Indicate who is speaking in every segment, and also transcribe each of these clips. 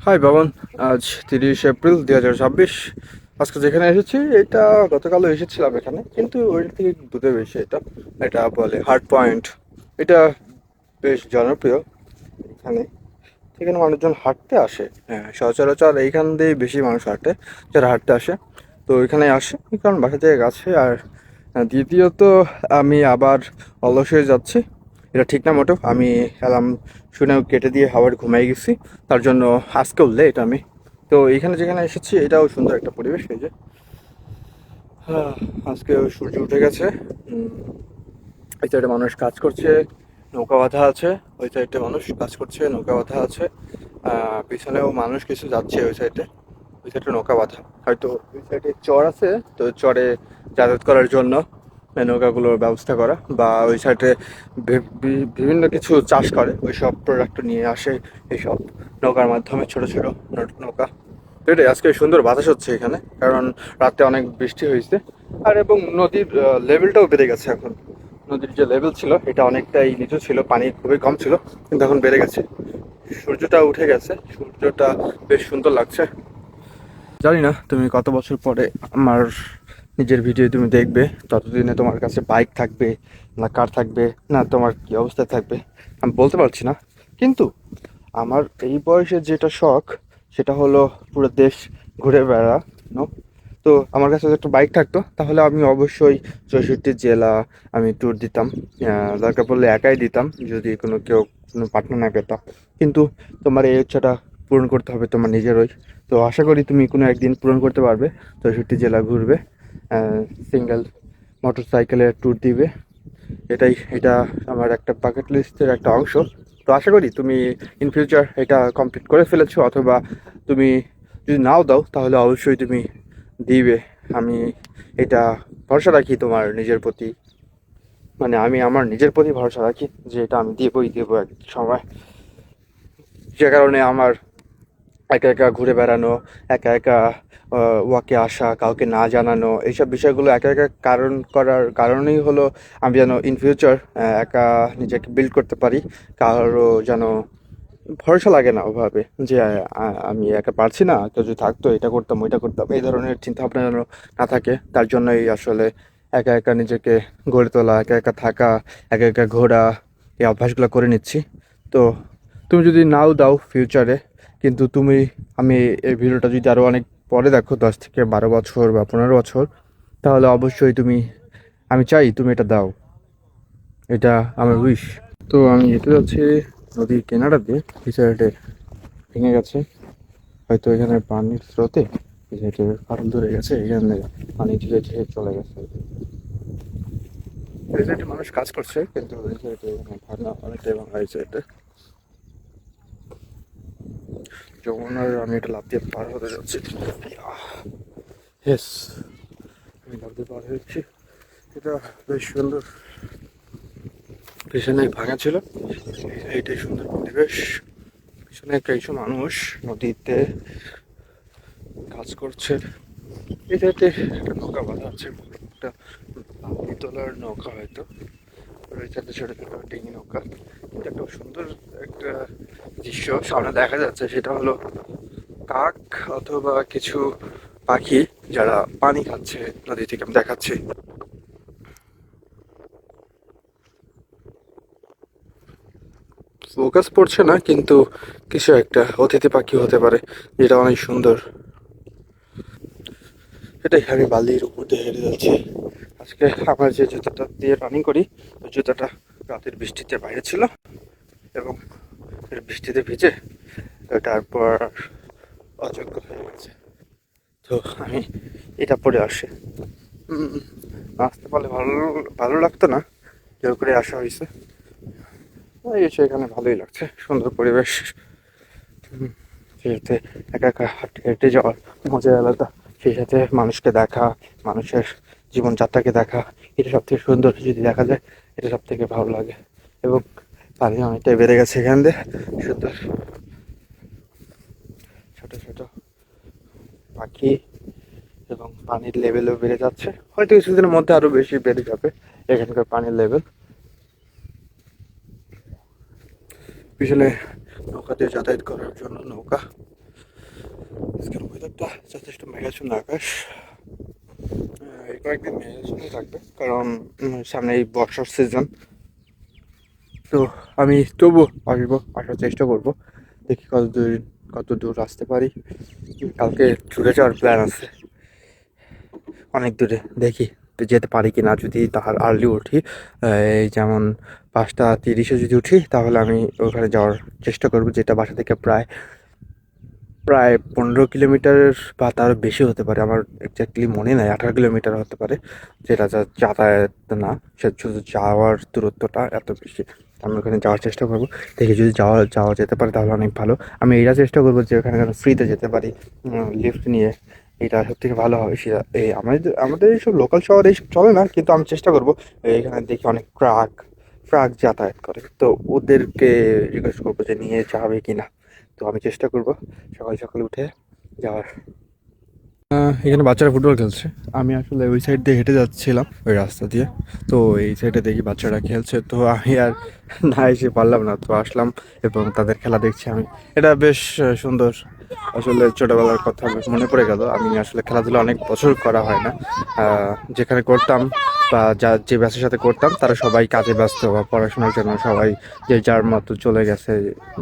Speaker 1: High Baban. আজ 30 April 2026। আজকে যেখানে এসেছি এটা গতকালও এসেছিলাম এখানে, কিন্তু ওইটা থেকে দূরে বেশি। এটা এটা বলে হার্ট পয়েন্ট। এটা বেশ জনপ্রিয় এখানে। এখানে মানুষজন হাঁটতে আসে। হ্যাঁ, সচরাচর এইখান দিয়ে বেশি মানুষ হাঁটে, যারা হাঁটতে আসে। তো এখানে আসে কারণ বাসা থেকে কাছে। আর দ্বিতীয়ত আমি আবার অলস হয়ে যাচ্ছি, এটা ঠিক না মোটেও। আমি অ্যালার্ম শুনেও কেটে দিয়ে আবার ঘুমাই গেছি, তার জন্য আজকেও লেট আমি। তো এখানে যেখানে এসেছি এটাও সুন্দর একটা পরিবেশ। এই যে আজকে সূর্য উঠে গেছে। উম, এই সাইডে মানুষ কাজ করছে, নৌকা বাঁধা আছে। ওই সাইডে মানুষ কাজ করছে, নৌকা বাঁধা আছে। পিছনেও মানুষ কিছু যাচ্ছে ওই সাইডে। ওই সাইডে নৌকা বাঁধা, হয়তো ওই সাইডে চর আছে, তো চরে যাতায়াত করার জন্য এই নৌকাগুলোর ব্যবস্থা করা, বা ওই সাইডে বিভিন্ন কিছু চাষ করে, ওই সব প্রোডাক্ট নিয়ে আসে এইসব নৌকার মাধ্যমে, ছোট ছোট নৌকা। তো এটাই, আজকে সুন্দর বাতাস হচ্ছে এখানে, কারণ রাতে অনেক বৃষ্টি হয়েছে। আর এবং নদীর লেভেলটাও বেড়ে গেছে এখন। নদীর যে লেভেল ছিল এটা অনেকটাই নিচু ছিল, পানি খুবই কম ছিল, কিন্তু এখন বেড়ে গেছে। সূর্যটা উঠে গেছে, সূর্যটা বেশ সুন্দর লাগছে। জানি না তুমি কত বছর পরে আমার নিজের ভিডিও তুমি দেখবে, ততদিনে তোমার কাছে বাইক থাকবে না কার থাকবে, না তোমার কি অবস্থা থাকবে আমি বলতে পারছি না। কিন্তু আমার এই বয়সে যেটা শখ, সেটা হলো পুরো দেশ ঘুরে বেড়ানো। তো আমার কাছে যদি একটা বাইক থাকতো তাহলে আমি অবশ্যই 64 জেলা আমি ট্যুর দিতাম। দরকার পড়লে একাই দিতাম, যদি কোনো পার্টনার না পেতাম। কিন্তু তোমার এই ইচ্ছাটা পূরণ করতে হবে তোমার নিজেরই। তো আশা করি তুমি কোনো একদিন পূরণ করতে পারবে, 64 জেলা ঘুরবে, সিঙ্গেল মোটর সাইকেলে ট্যুর দিবে। এটা আমার একটা বাকেট লিস্টের একটা অংশ। তো আশা করি তুমি ইন ফিউচার এটা কমপ্লিট করে ফেলেছো, অথবা তুমি যদি নাও দাও তাহলে অবশ্যই তুমি দিবে। আমি এটা ভরসা রাখি তোমার নিজের প্রতি, মানে আমি আমার নিজের প্রতি ভরসা রাখি যে এটা আমি দেবো এক সময়। যে কারণে আমার একা একা ঘুরে বেড়ানো, একা একা ওয়াকে আসা, কাউকে না জানানো, এইসব বিষয়গুলো একা একা করার কারণেই হলো আমি যেন ইন ফিউচার একা নিজেকে বিল্ড করতে পারি। কারো যেন ভরসা লাগে না ওভাবে, যে আমি একা পারছি না, কেউ যদি থাকতো এটা করতাম ওইটা করতাম, এই ধরনের চিন্তা ভাবনা যেন না থাকে। তার জন্যই আসলে একা একা নিজেকে গড়ে তোলা, একা একা থাকা, একা একা ঘোরা, এই অভ্যাসগুলো করে নিচ্ছি। তো তুমি যদি নাও দাও ফিউচারে, কিন্তু আমি এই ভিডিওটা যদি আরও অনেক পরে দেখো, 10 থেকে 12 বছর বা 15 বছর, তাহলে অবশ্যই আমি চাই তুমি এটা দাও। এটা আমার উইশ। তো আমি যেতে যাচ্ছি নদীর কিনারা দিয়ে। এই সাইডে ভেঙে গেছে, হয়তো এখানে পানির স্রোতে এই সাইডে ফাটল ধরে গেছে, এখানে পানি ধীরে ধীরে চলে গেছে। এই সাইডে মানুষ কাজ করছে, কিন্তু এই সাইডে ভাঙা, অনেকটাই ভাঙা এই সাইডে। যমুনার আমি এটা লাফ দিয়ে পার হতে যাচ্ছি। ইয়েস, আমি লাফ দিয়ে পার হচ্ছি। এটা বেশ সুন্দর। পিছনে ভাঙা ছিল, এইটাই সুন্দর পরিবেশ। পিছনে কিছু মানুষ নদীতে কাজ করছে। এই সাইডে একটা নৌকা বাঁধা আছে, একটা পানি তোলার নৌকা হয়তো। আর ওই সাইডে ছোট ছোট ডিঙি নৌকা। এটা একটা সুন্দর একটা দৃশ্য সামনে দেখা যাচ্ছে, সেটা হলো কাক অথবা কিছু পাখি যারা পানি খাচ্ছে নদী থেকে, আমি দেখাচ্ছি। ফোকাস পড়ছে না, কিন্তু কিছু একটা অতিথি পাখি হতে পারে, যেটা অনেক সুন্দর। এটাই, আমি বালির উপর দিয়ে হেঁটে যাচ্ছি। আজকে আমার যে জুতাটা দিয়ে রানিং করি, ওই জুতাটা রাতের বৃষ্টিতে বাইরে ছিল, এবং বৃষ্টিতে ভিজে তারপর অযোগ্য হয়ে গেছে। তো আমি এটা পরে আসি। আসতে পারলে ভালো ভালো লাগতো না, জোর করে আসা হয়েছে। এসে এখানে ভালোই লাগছে, সুন্দর পরিবেশ। সেই সাথে একা একা হাঁটে হেঁটে যাওয়ার মজা আলাদা। সেই সাথে মানুষকে দেখা, মানুষের জীবনযাত্রাকে দেখা, এটা সব থেকে সুন্দর যদি দেখা যায়, এটা সব থেকে ভালো লাগে। এবং পানি অনেকটাই বেড়ে গেছে এখান দিয়ে, সুন্দর ছোট ছোট পাখি, এবং পানির লেভেলও বেড়ে যাচ্ছে। হয়তো কিছুদিনের মধ্যে আরো বেশি বেড়ে যাবে এখানকার পানির লেভেল। পিছনে নৌকা দিয়ে যাতায়াত করার জন্য নৌকা, ওয়েদারটা যথেষ্ট মেঘাচ্ছন্ন আকাশ। এই কয়েকদিন মেঘাচ্ছন্নই থাকবে, কারণ সামনে এই বর্ষার সিজন। তো আমি তবু আসার চেষ্টা করব, দেখি কত দূর আসতে পারি। কালকে ঘুরে যাওয়ার প্ল্যান আছে অনেক দূরে, দেখি তো যেতে পারি কি না। যদি তাহার আর্লি উঠি, এই যেমন 5টা 30-এ যদি উঠি, তাহলে আমি ওখানে যাওয়ার চেষ্টা করব, যেটা বাসা থেকে প্রায় প্রায় 15 কিলোমিটার বা তারও বেশি হতে পারে। আমার এক্স্যাক্টলি মনে নাই, 18 কিলোমিটার হতে পারে, যেটা যাতায়াত না, সে শুধু যাওয়ার দূরত্বটা এত বেশি। আমি ওখানে যাওয়ার চেষ্টা করবো, দেখি যদি যাওয়া যেতে পারে তাহলে অনেক ভালো। আমি এইটা চেষ্টা করবো যে ওখানে যেন ফ্রিতে যেতে পারি, লিফট নিয়ে। এটা সব থেকে ভালো হবে। সেটা এই আমাদের এইসব লোকাল শহরে এইসব চলে না, কিন্তু আমি চেষ্টা করবো। এখানে দেখি অনেক ট্রাক যাতায়াত করে, তো ওদেরকে জিজ্ঞেস করবো যে নিয়ে যাবে কিনা। তো আমি চেষ্টা করব সকাল সকাল উঠে যাওয়ার। এখানে বাচ্চারা ফুটবল খেলছে, আমি আসলে ওই সাইড দিয়ে হেঁটে যাচ্ছিলাম, ওই রাস্তা দিয়ে। তো এই সাইডে দেখি বাচ্চারা খেলছে, তো আমি আর না এসে পারলাম না, তো আসলাম এবং তাদের খেলা দেখছি আমি। এটা বেশ সুন্দর। আসলে ছোটবেলার কথা বেশ মনে পড়ে গেল। আমি আসলে খেলাধুলা অনেক বছর করা হয় না। যেখানে করতাম বা যে ব্যাচের সাথে করতাম, তারা সবাই কাজে ব্যস্ত বা পড়াশোনার জন্য সবাই যে যার মতো চলে গেছে,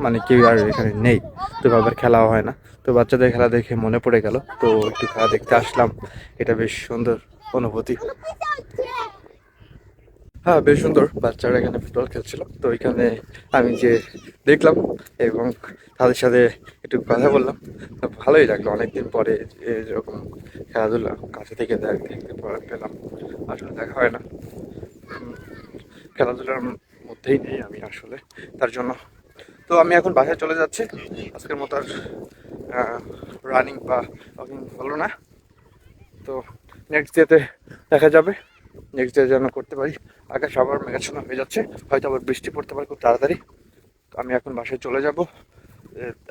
Speaker 1: মানে কেউ আর এখানে নেই। তো আবার খেলাও হয় না। তো বাচ্চাদের খেলা দেখে মনে পড়ে গেল, তো একটু খেলা দেখতে আসলাম। এটা বেশ সুন্দর অনুভূতি। হ্যাঁ, বেশ সুন্দর। বাচ্চারা এখানে ফুটবল খেলছিল, তো ওইখানে আমি যে দেখলাম এবং তাদের সাথে একটু কথা বললাম। তো ভালোই লাগলো, অনেকদিন পরে এরকম খেলাধুলা কাছে থেকে দেখতে পেলাম। আসলে দেখা হয় না। উম, খেলাধুলার মধ্যেই নেই আমি আসলে, তার জন্য। তো আমি এখন বাসায় চলে যাচ্ছি। আজকের মতো আর রানিং বা ওয়াকিং হলো না। তো নেক্সট ডেতে দেখা যাবে, নেক্সট ডে যেন করতে পারি। আকাশ আবার মেঘাচ্ছন্ন হয়ে যাচ্ছে, হয়তো আবার বৃষ্টি পড়তে পারে খুব তাড়াতাড়ি। তো আমি এখন বাসায় চলে যাব।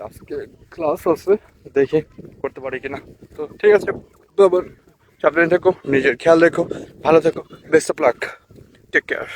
Speaker 1: আজকে ক্লাস আছে, দেখে করতে পারি কিনা। তো ঠিক আছে, তো আবার সাবধানে থেকো, নিজের খেয়াল রেখো, ভালো থেকো, best of luck, take care.